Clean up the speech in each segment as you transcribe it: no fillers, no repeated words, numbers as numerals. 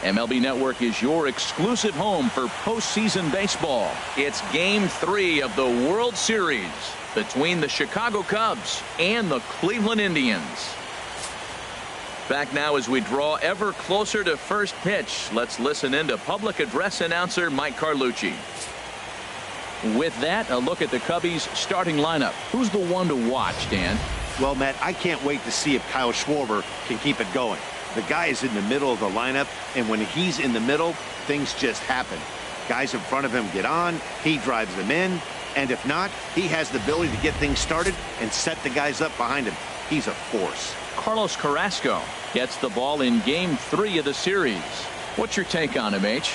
MLB Network is your exclusive home for postseason baseball. It's Game 3 of the World Series between the Chicago Cubs and the Cleveland Indians. Back now as we draw ever closer to first pitch. Let's listen in to public address announcer Mike Carlucci. With that, a look at the Cubbies starting lineup. Who's the one to watch, Dan? Well, Matt, I can't wait to see if Kyle Schwarber can keep it going. The guy is in the middle of the lineup, and when he's in the middle, things just happen. Guys in front of him get on, he drives them in, and if not, he has the ability to get things started and set the guys up behind him. He's a force. Carlos Carrasco gets the ball in Game 3 of the series. What's your take on him, H?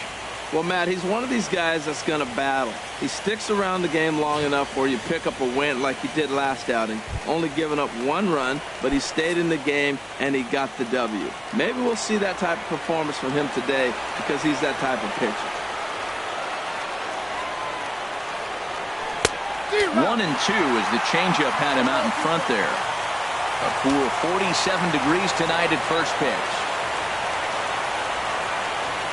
Well, Matt, he's one of these guys that's going to battle. He sticks around the game long enough where you pick up a win like he did last outing. Only giving up 1 run, but he stayed in the game and he got the W. Maybe we'll see that type of performance from him today because he's that type of pitcher. 1-2 as the changeup had him out in front there. A cool 47 degrees tonight at first pitch.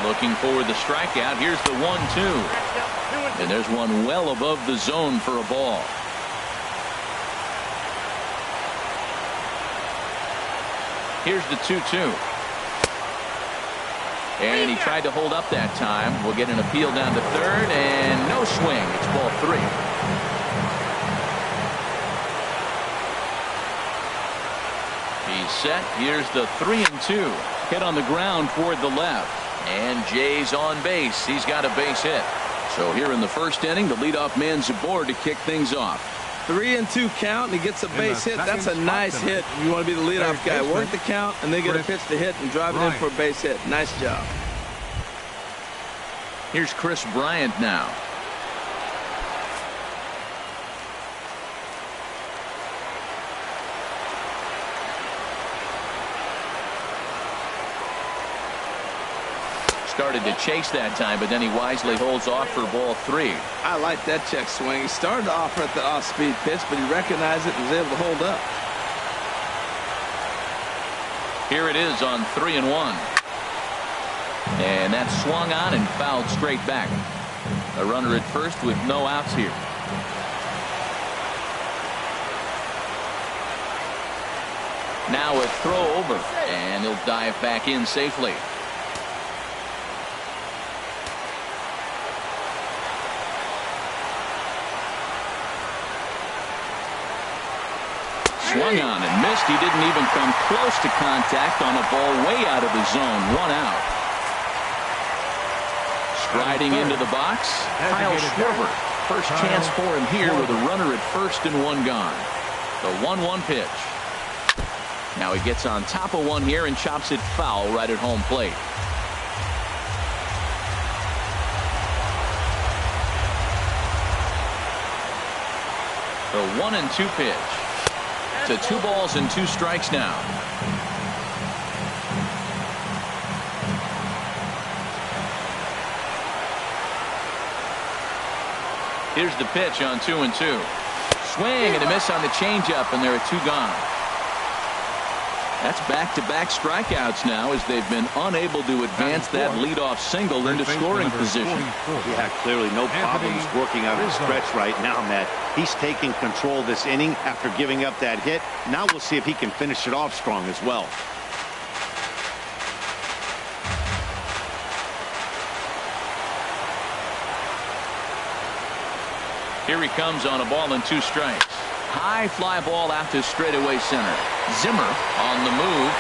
Looking for the strikeout. Here's the 1-2. And there's one well above the zone for a ball. Here's the 2-2. And he tried to hold up that time. We'll get an appeal down to third, and no swing. It's ball 3. He's set. Here's the 3-2. Hit on the ground toward the left. And Jay's on base. He's got a base hit. So here in the first inning, the leadoff man's aboard to kick things off. 3-2 count, and he gets a base hit. That's a nice hit. You want to be the leadoff guy. Work the count, and then get a pitch to hit and drive it in for a base hit. Nice job. Here's Chris Bryant now. Started to chase that time, but then he wisely holds off for ball 3. I like that check swing. He started off at the off-speed pitch, but he recognized it and was able to hold up. Here it is on 3-1. And that's swung on and fouled straight back. A runner at first with no outs here. Now a throw over, and he'll dive back in safely. Swung on and missed. He didn't even come close to contact on a ball way out of the zone. 1 out. Striding into the box, Kyle Schwarber. First chance for him here with a runner at first and 1 gone. The 1-1 pitch. Now he gets on top of one here and chops it foul right at home plate. The 1-2 pitch. To 2 balls and 2 strikes now. Here's the pitch on 2-2. Swing and a miss on the changeup, and there are 2 gone. That's back-to-back strikeouts now as they've been unable to advance that leadoff single into scoring position. Yeah, clearly no problems working out of the stretch right now, Matt. He's taking control this inning after giving up that hit. Now we'll see if he can finish it off strong as well. Here he comes on a ball and 2 strikes. High fly ball out to straightaway center. Zimmer on the move,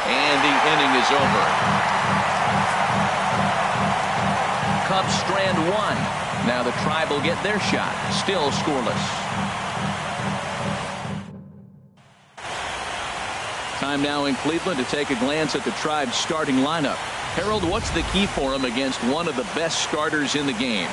and the inning is over. Cubs strand 1. Now the Tribe will get their shot. Still scoreless. Time now in Cleveland to take a glance at the Tribe's starting lineup. Harold, what's the key for him against one of the best starters in the game?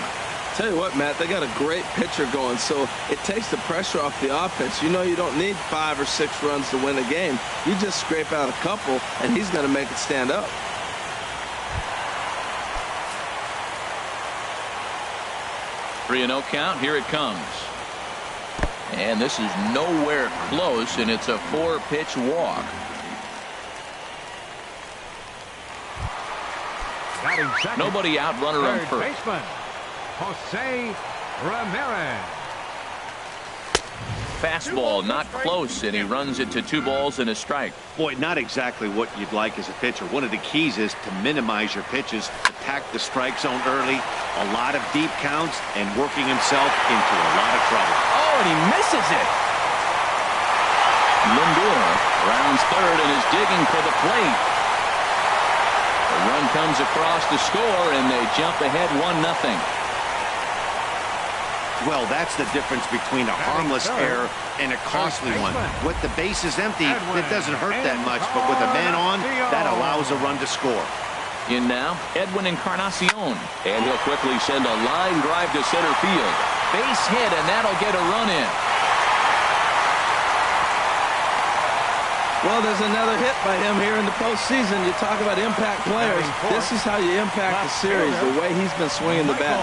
Tell you what, Matt, they got a great pitcher going, so it takes the pressure off the offense. You know you don't need 5 or 6 runs to win a game. You just scrape out a couple, and he's going to make it stand up. Three and 0 count. Here it comes. And this is nowhere close, and it's a 4-pitch walk. Nobody out, runner on Third first. baseman, Jose Ramirez. Fastball not close, and he runs it to 2 balls and a strike. Boy, not exactly what you'd like as a pitcher. One of the keys is to minimize your pitches, attack the strike zone early, a lot of deep counts, and working himself into a lot of trouble. Oh, and he misses it. Lindor rounds third and is digging for the plate. The run comes across to score, and they jump ahead 1-0. Well, that's the difference between a harmless error and a costly one. With the bases empty, it doesn't hurt that much, but with a man on, that allows a run to score. In now, Edwin Encarnacion. And he'll quickly send a line drive to center field. Base hit, and that'll get a run in. Well, there's another hit by him here in the postseason. You talk about impact players. This is how you impact the series, the way he's been swinging the bat.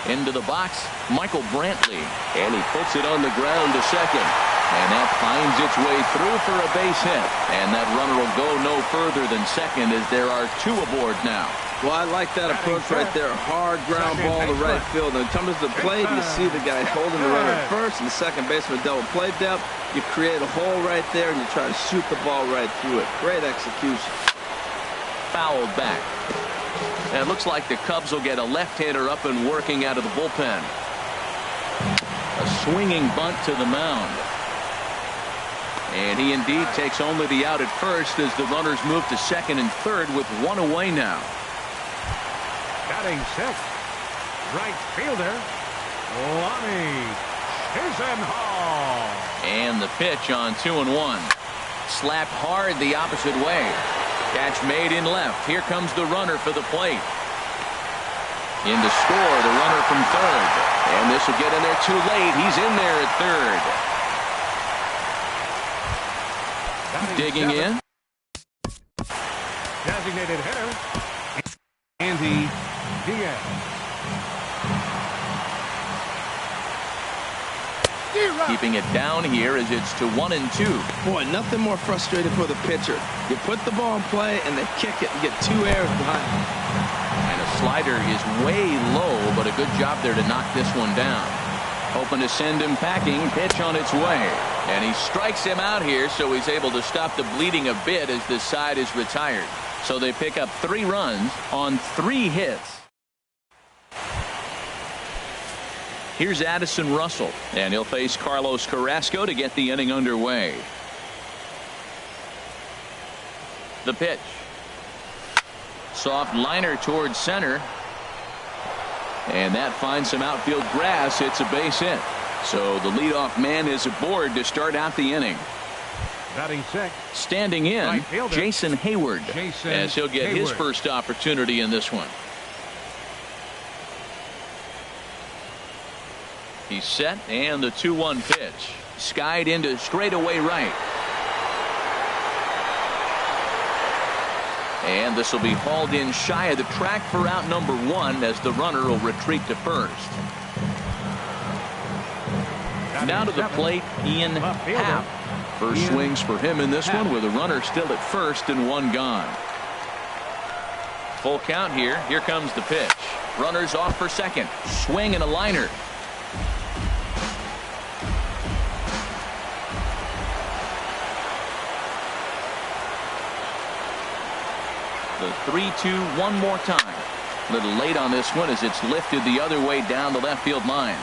Into the box, Michael Brantley. And he puts it on the ground to second. And that finds its way through for a base hit. And that runner will go no further than second as there are 2 aboard now. Well, I like that approach right there. Hard ground ball to right field. And it comes to the plate, you see the guy holding the runner at first, and the second baseman double play depth. You create a hole right there, and you try to shoot the ball right through it. Great execution. Fouled back. And it looks like the Cubs will get a left-hander up and working out of the bullpen. A swinging bunt to the mound. And he indeed takes only the out at first as the runners move to second and third with 1 away now. Batting sixth, right fielder, Lonnie Chisenhall. And the pitch on 2-1. Slapped hard the opposite way. Catch made in left. Here comes the runner for the plate. In to score, the runner from third. And this will get in there too late. He's in there at third. Digging in. Designated hitter, Andy Diaz. Keeping it down here as it's to 1-2. Boy, nothing more frustrating for the pitcher. You put the ball in play, and they kick it and get 2 errors behind it. And a slider is way low, but a good job there to knock this one down. Hoping to send him packing. Pitch on its way. And he strikes him out here, so he's able to stop the bleeding a bit as this side is retired. So they pick up 3 runs on 3 hits. Here's Addison Russell, and he'll face Carlos Carrasco to get the inning underway. The pitch. Soft liner towards center. And that finds some outfield grass. It's a base hit. So the leadoff man is aboard to start out the inning. Batting sixth. Standing in, Right fielder, Jason Hayward, as he'll get his first opportunity in this one. He's set, and the 2-1 pitch. Skied into straightaway right. And this will be hauled in shy of the track for out number 1 as the runner will retreat to first. Now to the plate, Ian Happ. First swings for him in this one with a runner still at first and 1 gone. Full count here. Here comes the pitch. Runners off for second. Swing and a liner. The 3-2 one more time. A little late on this one as it's lifted the other way down the left field line.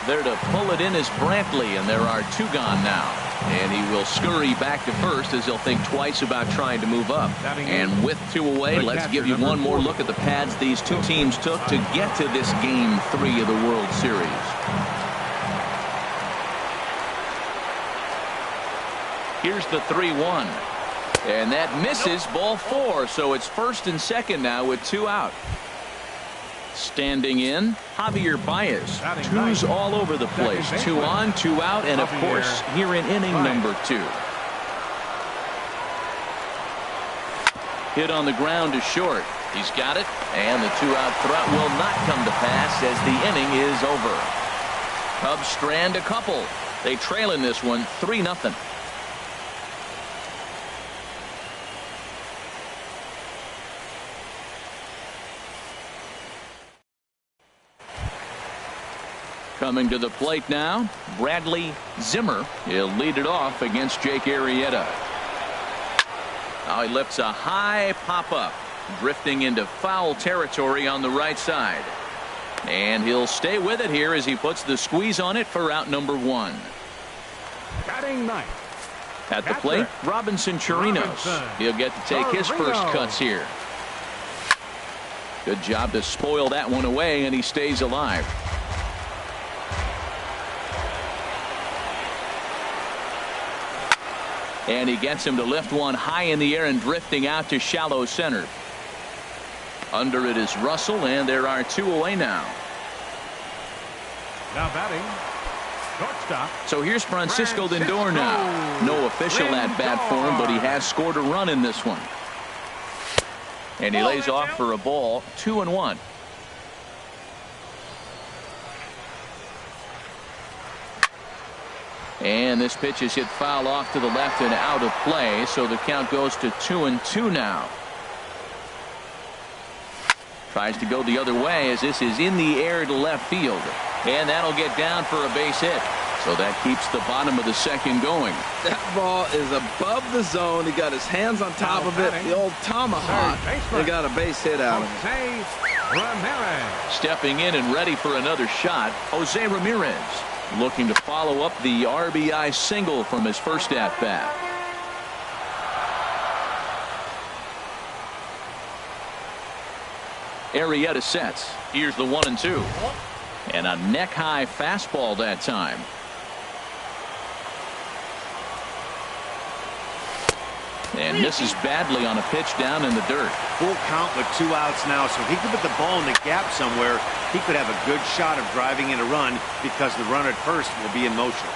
There to pull it in is Brantley, and there are 2 gone now. And he will scurry back to first as he'll think twice about trying to move up. And with 2 away, let's give you one more look at the pads these 2 teams took to get to this Game 3 of the World Series. Here's the 3-1. And that misses, ball 4, so it's first and second now with 2 out. Standing in, Javier Baez. 2s all over the place. 2 on, 2 out, and of course, here in inning number 2. Hit on the ground to short. He's got it, and the two-out threat will not come to pass as the inning is over. Cubs strand a couple. They trail in this one 3-0. Coming to the plate now, Bradley Zimmer. He'll lead it off against Jake Arrieta. Now he lifts a high pop-up, drifting into foul territory on the right side. And he'll stay with it here as he puts the squeeze on it for out number 1. Batting ninth. At the plate, Robinson Chirinos. He'll get to take his first cuts here. Good job to spoil that one away, and he stays alive. And he gets him to lift one high in the air and drifting out to shallow center. Under it is Russell, and there are 2 away now. Now batting, shortstop. So here's Francisco Lindor now. No official at bat for him, but he has scored a run in this one. And he lays off for a ball, 2-1. And this pitch is hit foul off to the left and out of play, so the count goes to 2-2 now. Tries to go the other way as this is in the air to left field. And that'll get down for a base hit. So that keeps the bottom of the second going. That ball is above the zone. He got his hands on top of it. The old tomahawk. They got a base hit out of it. Jose Ramirez. Stepping in and ready for another shot, Jose Ramirez. Looking to follow up the RBI single from his first at-bat. Arrieta sets. Here's the 1-2. And a neck-high fastball that time. And misses badly on a pitch down in the dirt. Full count with 2 outs now, so if he could put the ball in the gap somewhere, he could have a good shot of driving in a run because the runner at first will be in motion.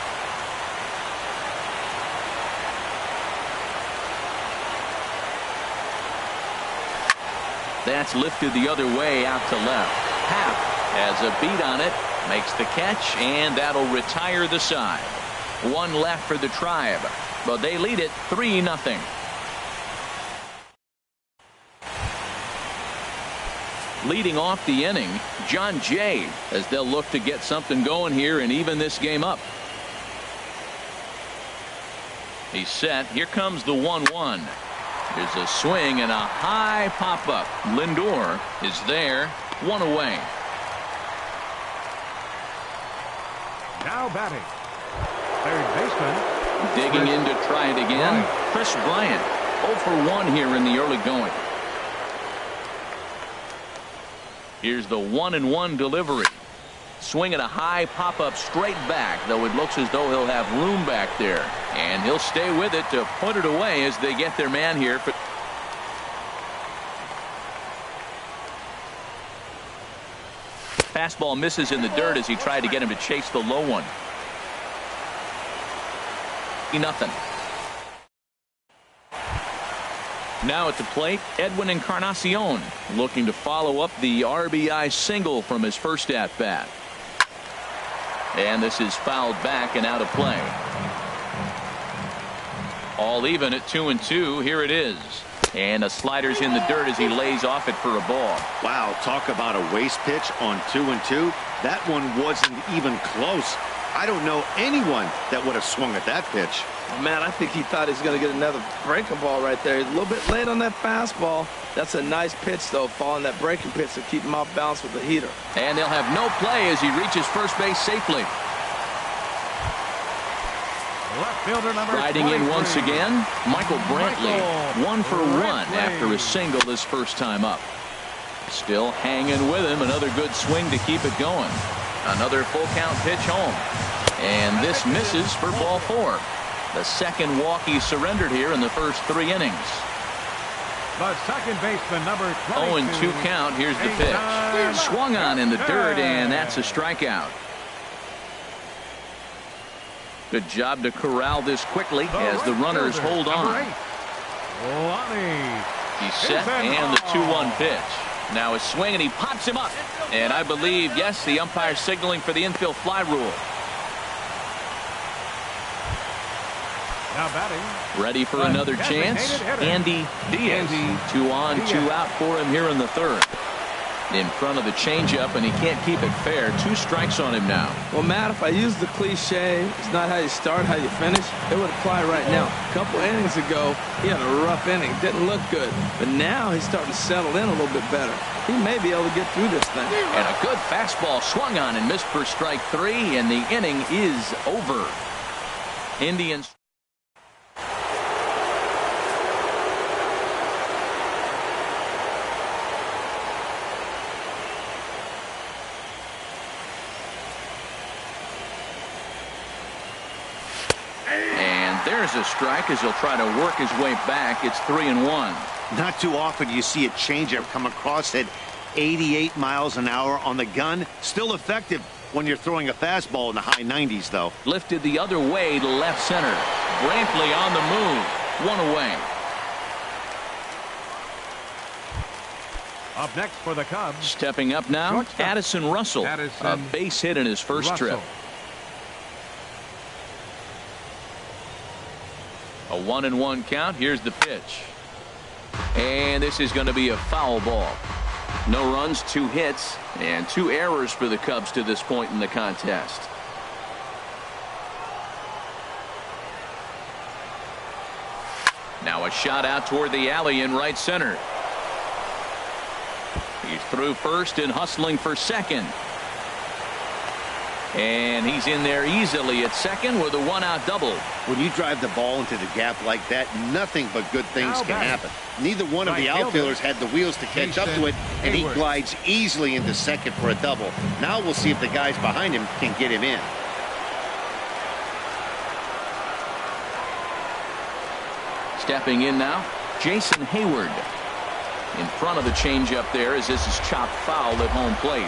That's lifted the other way out to left. Happ has a beat on it, makes the catch, and that'll retire the side. 1 left for the Tribe, but they lead it 3-0. Leading off the inning, John Jay, as they'll look to get something going here and even this game up. He's set. Here comes the 1-1. There's a swing and a high pop-up. Lindor is there. 1 away. Now batting, third baseman. Digging in to try it again. Chris Bryant. 0 for 1 here in the early going. Here's the 1-1 delivery. Swinging a high pop-up straight back, though it looks as though he'll have room back there. And he'll stay with it to put it away as they get their man here. Fastball misses in the dirt as he tried to get him to chase the low one. Nothing. Now at the plate, Edwin Encarnacion looking to follow up the RBI single from his first at-bat. And this is fouled back and out of play. All even at 2-2. Here it is. And a slider's in the dirt as he lays off it for a ball. Wow, talk about a waste pitch on 2-2. That one wasn't even close. I don't know anyone that would have swung at that pitch. Man, I think he thought he was going to get another breaking ball right there. He's a little bit late on that fastball. That's a nice pitch, though, following that breaking pitch to keep him off balance with the heater. And they'll have no play as he reaches first base safely. Left fielder number Riding in 23. once again, Michael Brantley. 1 for 1 after a single his first time up. Still hanging with him. Another good swing to keep it going. Another full count pitch home. And this misses for ball 4. The second walk he surrendered here in the first 3 innings. The second baseman, number 22. 0-2 count. Here's the pitch. Swung on in the dirt, and that's a strikeout. Good job to corral this quickly as the runners hold on. Lonnie He's set, and the 2-1 pitch. Now a swing, and he pops him up. And I believe, yes, the umpire signaling for the infield fly rule. Now batting. Ready for another chance. Andy Diaz. 2 on, 2 out for him here in the third. In front of the changeup, and he can't keep it fair. 2 strikes on him now. Well, Matt, if I use the cliche, it's not how you start, how you finish, it would apply right now. A couple innings ago, he had a rough inning. Didn't look good. But now he's starting to settle in a little bit better. He may be able to get through this thing. And a good fastball swung on and missed for strike 3, and the inning is over. Indians. There's a strike as he'll try to work his way back. It's 3-1. Not too often you see a changeup come across at 88 miles an hour on the gun. Still effective when you're throwing a fastball in the high 90s, though. Lifted the other way to left center. Brantley on the move. 1 away. Up next for the Cubs. Stepping up now, Addison Russell. A base hit in his first trip. A 1-1 count. Here's the pitch. And this is going to be a foul ball. No runs, 2 hits, and 2 errors for the Cubs to this point in the contest. Now a shot out toward the alley in right center. He's through first and hustling for second. And he's in there easily at second with a 1-out double. When you drive the ball into the gap like that, nothing but good things can happen. Neither one of the outfielders had the wheels to catch up to it, and he glides easily into second for a double. Now we'll see if the guys behind him can get him in. Stepping in now, Jason Hayward. In front of the changeup there as this is chopped foul at home plate.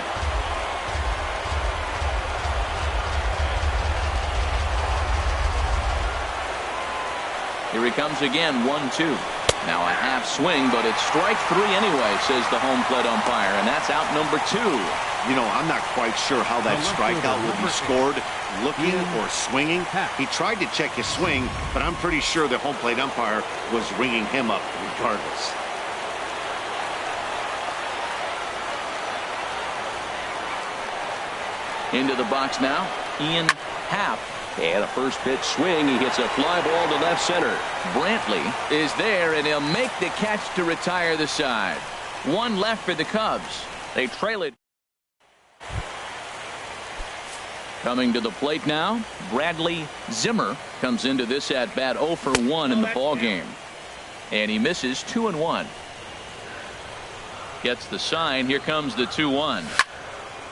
Here he comes again, 1-2. Now a half swing, but it's strike 3 anyway, says the home plate umpire, and that's out number 2. You know, I'm not quite sure how that strikeout will be scored, looking or swinging. He tried to check his swing, but I'm pretty sure the home plate umpire was ringing him up regardless. Into the box now, Ian Happ. And a first pitch swing. He hits a fly ball to left center. Brantley is there, and he'll make the catch to retire the side. 1 left for the Cubs. They trail it. Coming to the plate now, Bradley Zimmer comes into this at bat 0 for 1 in the ball game. And he misses 2-1. Gets the sign. Here comes the 2-1.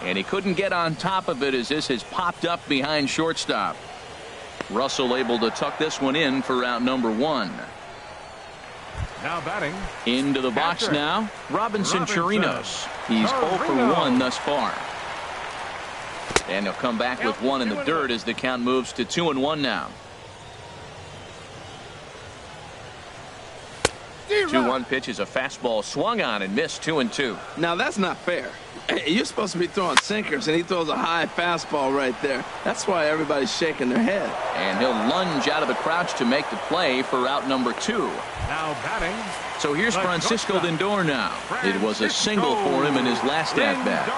And he couldn't get on top of it as this has popped up behind shortstop. Russell able to tuck this one in for out number 1. Now batting. Into the box now, Robinson Chirinos. He's 0 for 1 thus far. And he'll come back with 1 in the dirt as the count moves to 2-1 now. 2-1 pitch is a fastball swung on and missed 2-2. Now that's not fair. You're supposed to be throwing sinkers, and he throws a high fastball right there. That's why everybody's shaking their head. And he'll lunge out of the crouch to make the play for out number 2. Now batting. So here's Francisco Lindor now. It was a single for him in his last at-bat.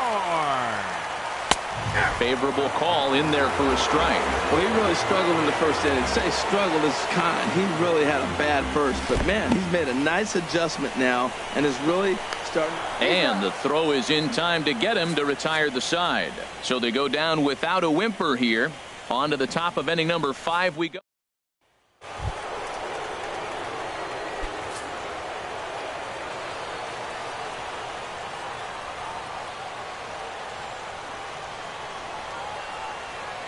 Favorable call in there for a strike. Well, he really struggled in the first inning. Say struggled is kind. He really had a bad first. But, man, he's made a nice adjustment now and is really starting. And the throw is in time to get him to retire the side. So they go down without a whimper here. On to the top of inning number 5 we go.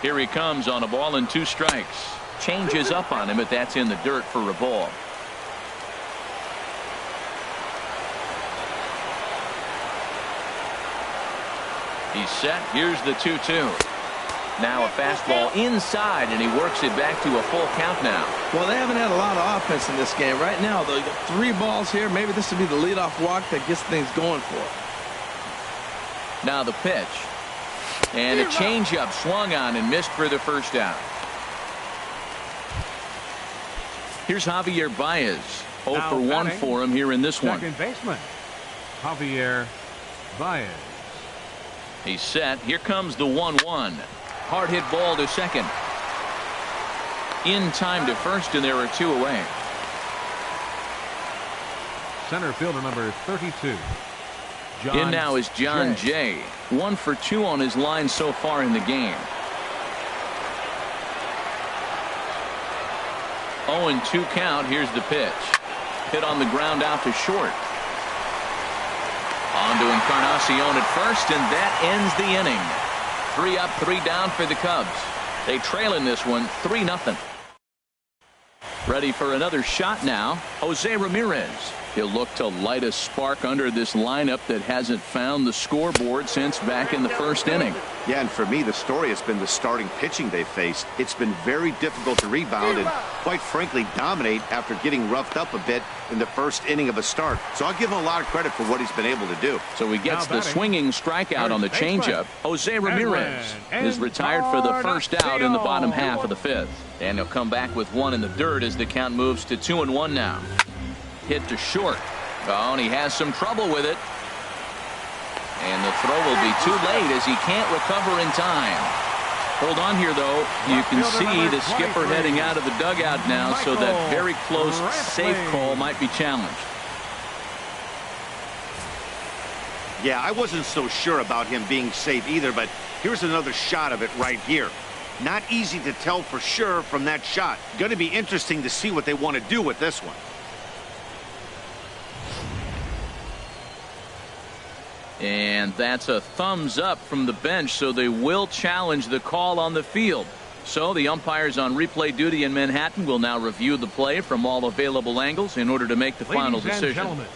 Here he comes on a ball and 2 strikes. Changes up on him, but that's in the dirt for a ball. He's set. Here's the 2-2. Now a fastball inside, and he works it back to a full count now. Well, they haven't had a lot of offense in this game. Right now, though, you got 3 balls here. Maybe this will be the leadoff walk that gets things going for it. Now the pitch. And a changeup swung on and missed for the first out. Here's Javier Baez. 0 for 1 for him here in this one. Second baseman, Javier Baez. He's set. Here comes the 1-1. Hard hit ball to second. In time to first, and there are 2 away. Center fielder number 32. In now is John Jay. 1 for 2 on his line so far in the game. 0-2 count. Here's the pitch. Hit on the ground out to short. On to Encarnacion at first, and that ends the inning. 3 up, 3 down for the Cubs. They trail in this one 3-0. Ready for another shot now, Jose Ramirez. He'll look to light a spark under this lineup that hasn't found the scoreboard since back in the first inning. Yeah, and for me, the story has been the starting pitching they faced. It's been very difficult to rebound and, quite frankly, dominate after getting roughed up a bit in the first inning of a start. So I'll give him a lot of credit for what he's been able to do. So he gets the swinging strikeout on the changeup. Jose Ramirez is retired for the first out in the bottom half of the 5th. And he'll come back with 1 in the dirt as the count moves to 2-1 now. Hit to short. Oh, and he has some trouble with it. And the throw will be too late as he can't recover in time. Hold on here, though. You can see the skipper heading out of the dugout now, so that very close safe call might be challenged. Yeah, I wasn't so sure about him being safe either, but here's another shot of it right here. Not easy to tell for sure from that shot. Going to be interesting to see what they want to do with this one. And that's a thumbs up from the bench, so they will challenge the call on the field. So the umpires on replay duty in Manhattan will now review the play from all available angles in order to make the final decision. Gentlemen,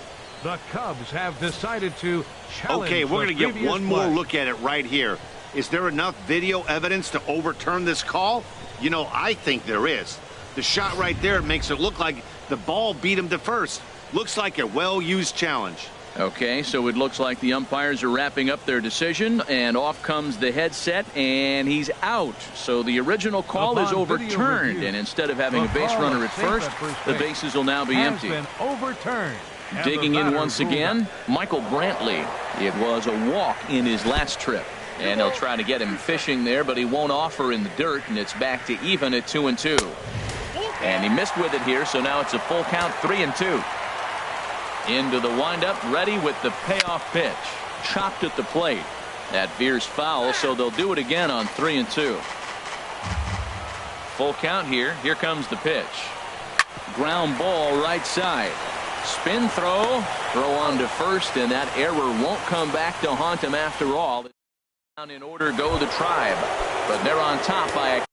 the Cubs have decided to challenge. Okay, we're going to get one more play. look at it right here. Is there enough video evidence to overturn this call? You know, I think there is. The shot right there makes it look like the ball beat him to first. Looks like a well-used challenge. Okay, so it looks like the umpires are wrapping up their decision, and off comes the headset, and he's out. So the original call is overturned, and instead of having a base runner at first, the bases will now be empty. Overturned. Digging in once again, Michael Brantley. It was a walk in his last trip, and they'll try to get him fishing there, but he won't offer in the dirt, and it's back to even at 2-2. And he missed with it here, so now it's a full count, 3-2. Into the windup, ready with the payoff pitch. Chopped at the plate. That veers foul, so they'll do it again on 3-2. Full count here. Here comes the pitch. Ground ball right side. Spin throw. Throw on to first, and that error won't come back to haunt him after all. Down in order go the Tribe, but they're on top by a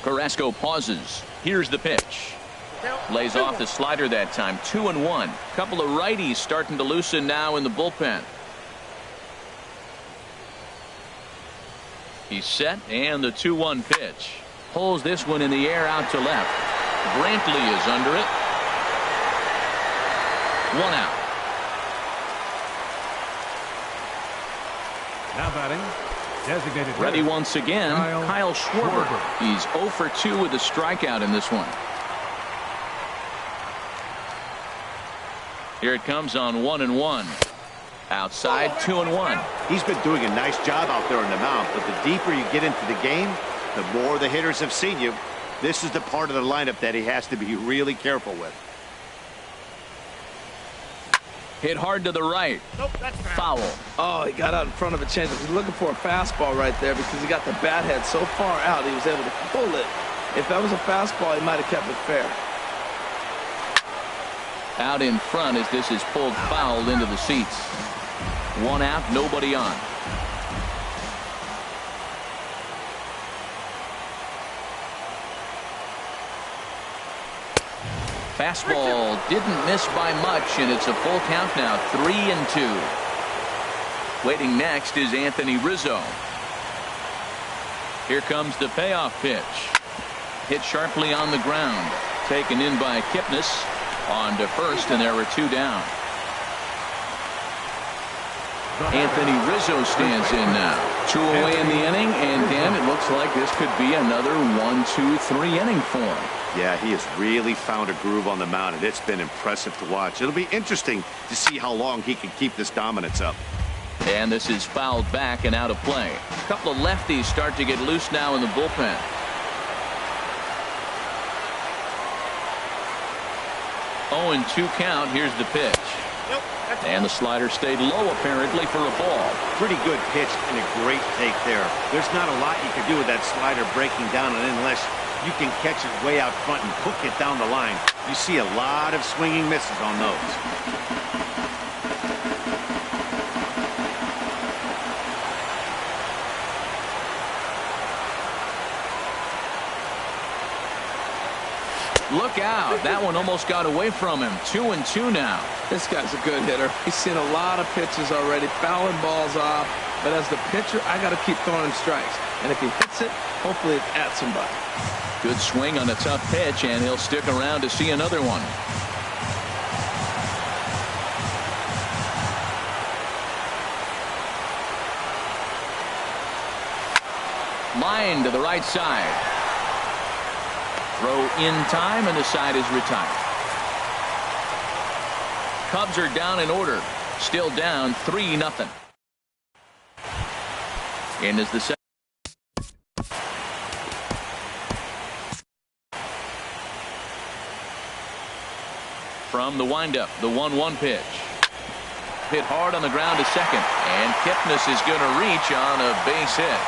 Carrasco pauses. Here's the pitch. Lays off the slider that time. 2-1. Couple of righties starting to loosen now in the bullpen. He's set, and the 2-1 pitch. Pulls this one in the air out to left. Brantley is under it. 1 out. Now batting, designated Ready hitter, once again, Kyle Schwarber. He's 0 for 2 with a strikeout in this one. Here it comes on 1-1. Outside, 2-1. He's been doing a nice job out there on the mound, but the deeper you get into the game, the more the hitters have seen you. This is the part of the lineup that he has to be really careful with. Hit hard to the right. Nope, that's foul. Oh, he got out in front of a changeup. He's looking for a fastball right there because he got the bat head so far out he was able to pull it. If that was a fastball, he might have kept it fair. Out in front as this is pulled foul into the seats. 1 out, nobody on. Fastball didn't miss by much, and it's a full count now, 3-2. Waiting next is Anthony Rizzo. Here comes the payoff pitch. Hit sharply on the ground. Taken in by Kipnis on to first, and there were 2 down. Anthony Rizzo stands in now. 2 away in the inning, and Dan, it looks like this could be another 1-2-3 inning for him. Yeah, he has really found a groove on the mound, and it's been impressive to watch. It'll be interesting to see how long he can keep this dominance up. And this is fouled back and out of play. A couple of lefties start to get loose now in the bullpen. Oh, and 2 count. Here's the pitch. And the slider stayed low apparently for a ball. Pretty good pitch and a great take there. There's not a lot you can do with that slider breaking down, and unless you can catch it way out front and hook it down the line, you see a lot of swinging misses on those. Look out. That one almost got away from him. 2-2 now. This guy's a good hitter. He's seen a lot of pitches already, fouling balls off. But as the pitcher, I got to keep throwing strikes. And if he hits it, hopefully it's at somebody. Good swing on a tough pitch, and he'll stick around to see another one. Line to the right side. Throw in time, and the side is retired. Cubs are down in order. Still down 3-0. And as the second. From the windup, the 1-1 pitch. Hit hard on the ground to second. And Kipnis is going to reach on a base hit.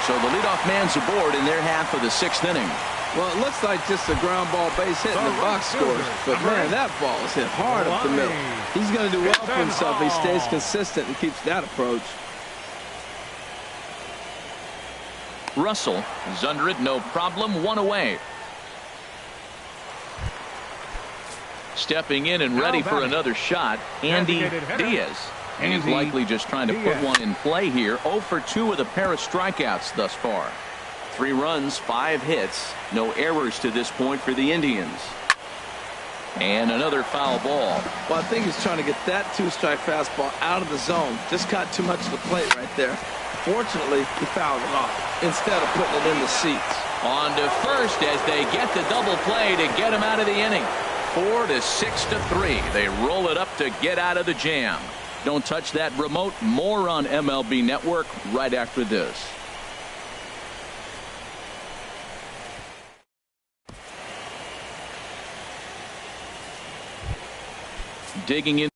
So the leadoff man's aboard in their half of the 6th inning. Well, it looks like just a ground ball base hit in the box scores. But, man, that ball is hit hard up the middle. He's going to do well for himself. He stays consistent and keeps that approach. Russell is under it, no problem. 1 away. Stepping in and ready for another shot, Andy Diaz. And he's likely just trying to put one in play here. 0 for 2 with a pair of strikeouts thus far. 3 runs, 5 hits, no errors to this point for the Indians. And another foul ball. Well, I think he's trying to get that 2-strike fastball out of the zone. Just got too much of the plate right there. Fortunately, he fouled it off instead of putting it in the seats. On to first as they get the double play to get him out of the inning. 4 to 6 to 3. They roll it up to get out of the jam. Don't touch that remote. More on MLB Network right after this. Digging in.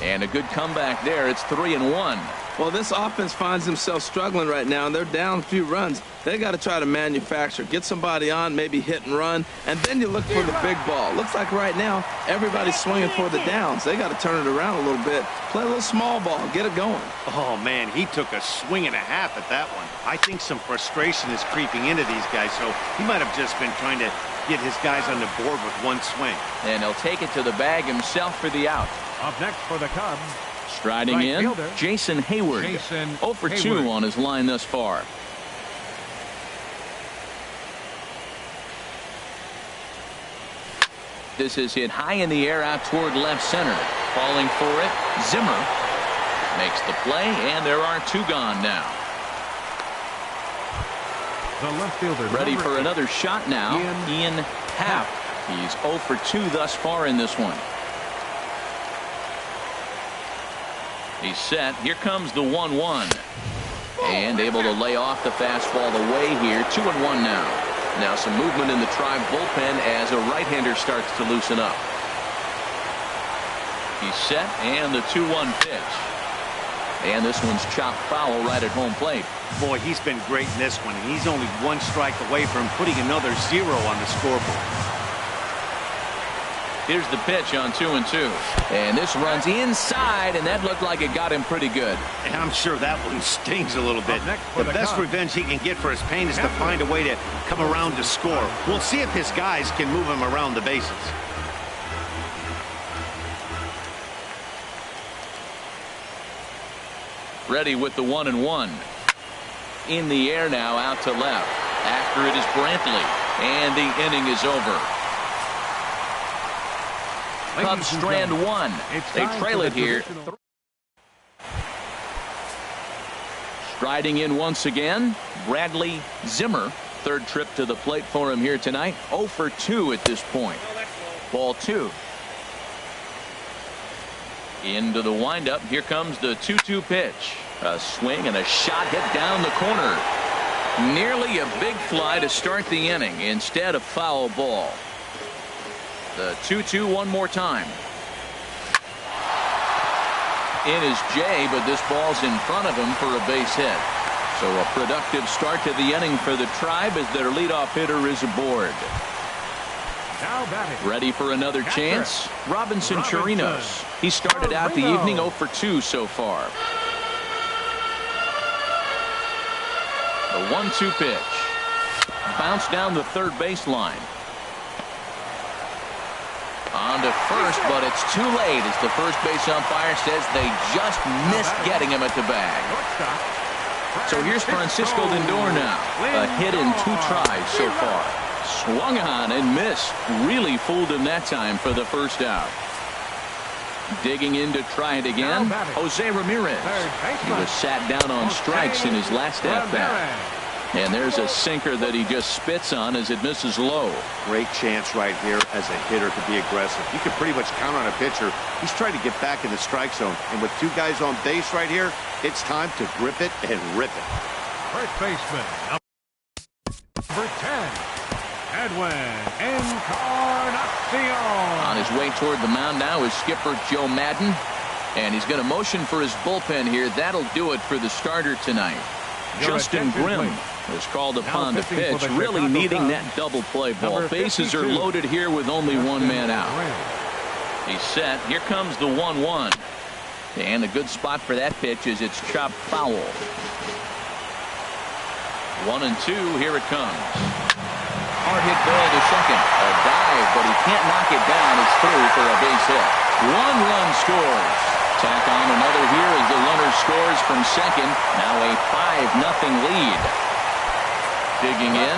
And a good comeback there. It's 3-1. Well, this offense finds themselves struggling right now, and they're down a few runs. They got to try to manufacture, get somebody on, maybe hit and run, and then you look for the big ball. Looks like right now everybody's swinging for the downs. They got to turn it around a little bit, play a little small ball, get it going. Oh, man, he took a swing and a half at that one. I think some frustration is creeping into these guys, so he might have just been trying to get his guys on the board with one swing. And he'll take it to the bag himself for the out. Up next for the Cubs. Striding right in, fielder, Jason Hayward. 0 for 2 on his line thus far. This is hit high in the air out toward left center. Falling for it, Zimmer makes the play, and there are 2 gone now. The left fielder Ready for another shot now, Ian Happ. He's 0 for 2 thus far in this one. He's set. Here comes the 1-1. And able to lay off the fastball away here. 2-1 now. Now some movement in the Tribe bullpen as a right-hander starts to loosen up. He's set, and the 2-1 pitch. And this one's chopped foul right at home plate. Boy, he's been great in this one. He's only 1 strike away from putting another 0 on the scoreboard. Here's the pitch on 2-2. And this runs inside, and that looked like it got him pretty good. And I'm sure that one stings a little bit. The best Cubs. revenge he can get for his pain is to find a way to come around to score. We'll see if his guys can move him around the bases. Ready with the 1-1. In the air now, out to left. After it is Brantley. And the inning is over. Cubs strand one. They trail it here. Striding in once again, Bradley Zimmer. Third trip to the plate for him here tonight. 0 for 2 at this point. Ball 2. Into the windup. Here comes the 2-2 pitch. A swing and a shot hit down the corner. Nearly a big fly to start the inning. Instead, a foul ball. The 2-2 one more time. In is Jay, but this ball's in front of him for a base hit. So a productive start to the inning for the Tribe as their leadoff hitter is aboard. Now batting. Ready for another chance? Robinson Chirinos. He started out the evening 0 for 2 so far. The 1-2 pitch. Bounce down the third baseline. On to first, but it's too late as the first base umpire says they just missed getting him at the bag. So here's Francisco Lindor now. A hit in 2 tries so far. Swung on and missed. Really fooled him that time for the first out. Digging in to try it again, Jose Ramirez. He was sat down on strikes in his last at-bat. And there's a sinker that he just spits on as it misses low. Great chance right here as a hitter to be aggressive. You can pretty much count on a pitcher. He's trying to get back in the strike zone. And with 2 guys on base right here, it's time to grip it and rip it. First baseman, number 10, Edwin Encarnacion. On his way toward the mound now is skipper Joe Madden. And he's going to motion for his bullpen here. That'll do it for the starter tonight. Justin Grimm was called upon to pitch, really needing that double play ball. Bases are loaded here with only 1 man out. He's set. Here comes the 1-1. And a good spot for that pitch is it's chopped foul. 1-2. Here it comes. Hard hit ball to second. A dive, but he can't knock it down. It's through for a base hit. 1 run scores. Tack on another here as the runner scores from second. Now a 5-0 lead. Digging in,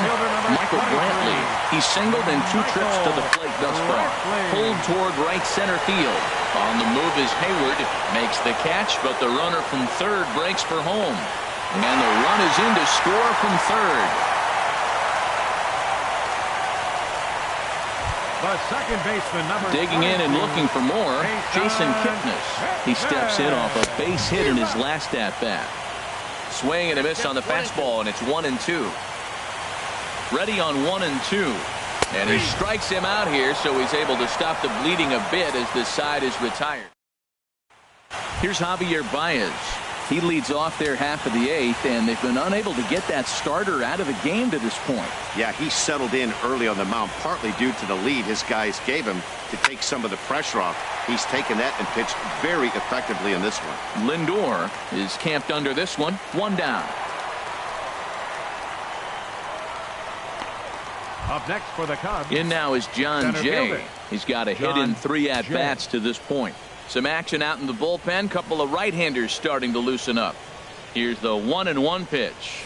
Michael Brantley. He singled in 2 trips to the plate thus far. Pulled toward right center field. On the move is Hayward. Makes the catch, but the runner from third breaks for home. And the run is in to score from third. The second baseman, number Digging in and looking for more, Jason Kipnis. He steps in off a base hit in his last at-bat. Swing and a miss on the fastball, and it's 1-2. Ready on 1-2. And he strikes him out here, so he's able to stop the bleeding a bit as this side is retired. Here's Javier Baez. He leads off their half of the 8th, and they've been unable to get that starter out of the game to this point. Yeah, he settled in early on the mound, partly due to the lead his guys gave him to take some of the pressure off. He's taken that and pitched very effectively in this one. Lindor is camped under this one. 1 down. Up next for the Cubs. In now is John Center Jay. fielder. He's got a hit in 3 at-bats to this point. Some action out in the bullpen. Couple of right-handers starting to loosen up. Here's the 1-1 pitch.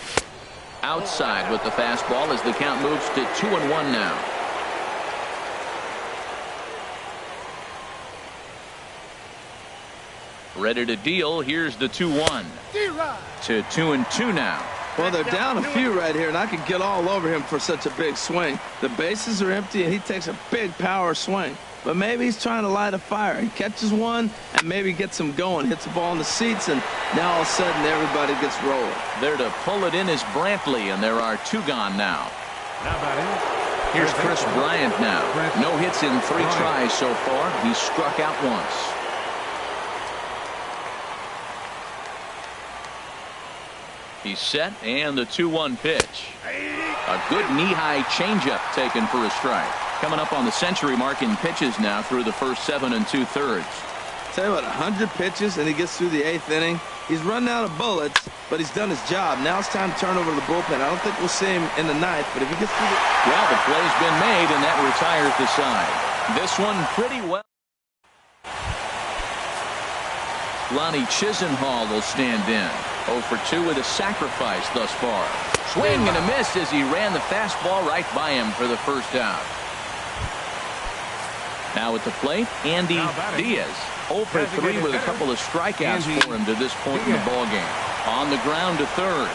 Outside with the fastball as the count moves to 2-1 now. Ready to deal. Here's the 2-1. To 2-2 now. Well, they're down a few right here, and I could get all over him for such a big swing. The bases are empty, and he takes a big power swing. But maybe he's trying to light a fire. He catches one and maybe gets him going. Hits the ball in the seats, and now all of a sudden everybody gets rolling. There to pull it in is Brantley, and there are 2 gone now. Now batting. Here's Chris Bryant now. No hits in 3 tries so far. He's struck out once. He's set, and the 2-1 pitch. A good knee-high changeup taken for a strike. Coming up on the century mark in pitches now through the first 7 2/3. Tell you what, 100 pitches and he gets through the 8th inning. He's run out of bullets, but he's done his job. Now it's time to turn over to the bullpen. I don't think we'll see him in the 9th, but if he gets through the... Well, the play's been made, and that retires the side. This one pretty well. Lonnie Chisenhall will stand in. 0 for 2 with a sacrifice thus far. Swing and a miss as he ran the fastball right by him for the first out. Now at the plate, Andy Diaz. 0 for 3 with a couple of strikeouts for him to this point in the ballgame. On the ground to third.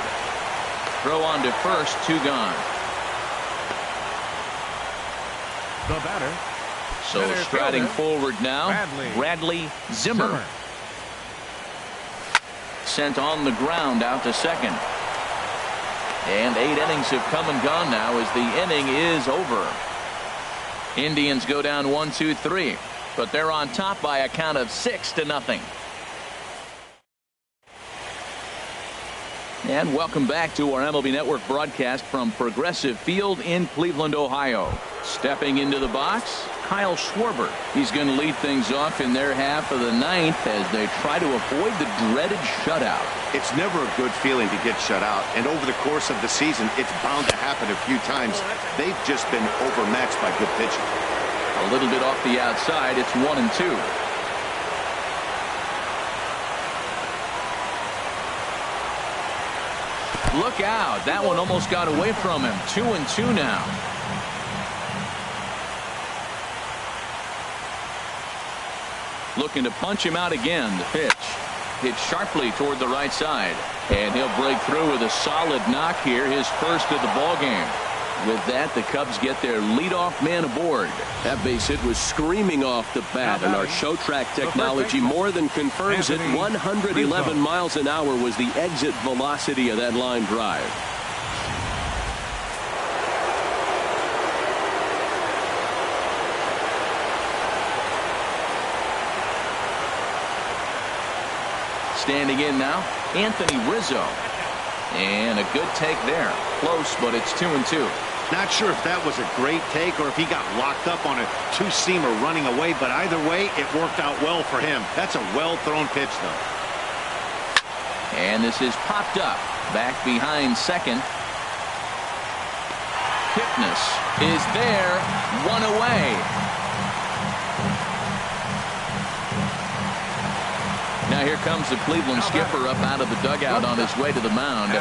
Throw on to first, 2 gone. The batter. So striding forward now, Bradley Zimmer. Sent on the ground out to second. And 8 innings have come and gone now as the inning is over. Indians go down 1, 2, 3, but they're on top by a count of 6-0. And welcome back to our MLB Network broadcast from Progressive Field in Cleveland, Ohio. Stepping into the box, Kyle Schwarber. He's going to lead things off in their half of the 9th as they try to avoid the dreaded shutout. It's never a good feeling to get shut out, and over the course of the season, it's bound to happen a few times. They've just been overmatched by good pitching. A little bit off the outside, it's 1 and 2. Look out, that one almost got away from him. 2 and 2 now. Looking to punch him out again. The pitch hit sharply toward the right side, and he'll break through with a solid knock here, his first of the ball game. With that, the Cubs get their leadoff man aboard. That base hit was screaming off the bat, and our show track technology more than confirms it. 111 miles an hour was the exit velocity of that line drive. Standing in now, Anthony Rizzo. And a good take there. Close, but it's 2 and 2. Not sure if that was a great take or if he got locked up on a two-seamer running away, but either way, it worked out well for him. That's a well-thrown pitch, though. And this is popped up. Back behind second. Kipnis is there. 1 away. Now here comes the Cleveland skipper up out of the dugout on his way to the mound.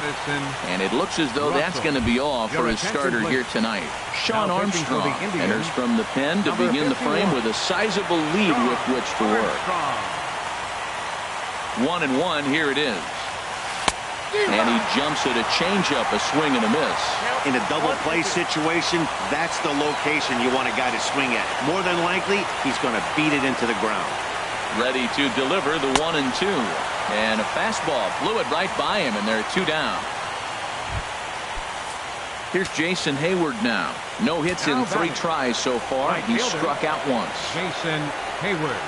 And it looks as though that's going to be all for his starter here tonight. Shawn Armstrong enters from the pen to begin the frame with a sizable lead with which to work. 1-1, here it is. And he jumps at a changeup, a swing and a miss. In a double play situation, that's the location you want a guy to swing at. More than likely, he's going to beat it into the ground. Ready to deliver the 1 and 2. And a fastball flew it right by him, and they're 2 down. Here's Jason Hayward now. No hits in 3 tries so far. He struck out once. Jason Hayward.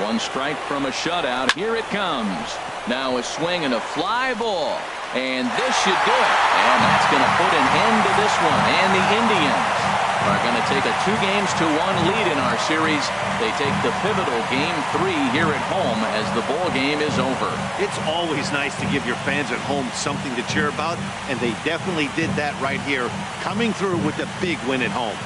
1 strike from a shutout. Here it comes. Now a swing and a fly ball. And this should do it. And that's going to put an end to this one. And the Indians are going to take a 2-1 lead in our series. They take the pivotal Game 3 here at home as the ball game is over. It's always nice to give your fans at home something to cheer about, and they definitely did that right here, coming through with the big win at home.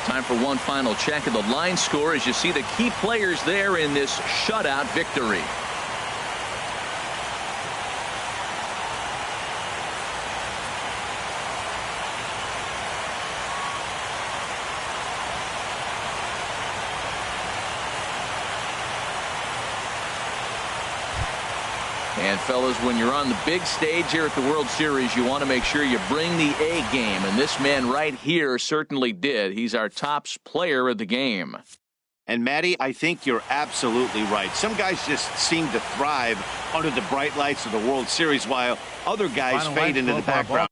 Time for one final check of the line score as you see the key players there in this shutout victory. And fellas, when you're on the big stage here at the World Series, you want to make sure you bring the A game. And this man right here certainly did. He's our top player of the game. And Matty, I think you're absolutely right. Some guys just seem to thrive under the bright lights of the World Series while other guys fade into the background.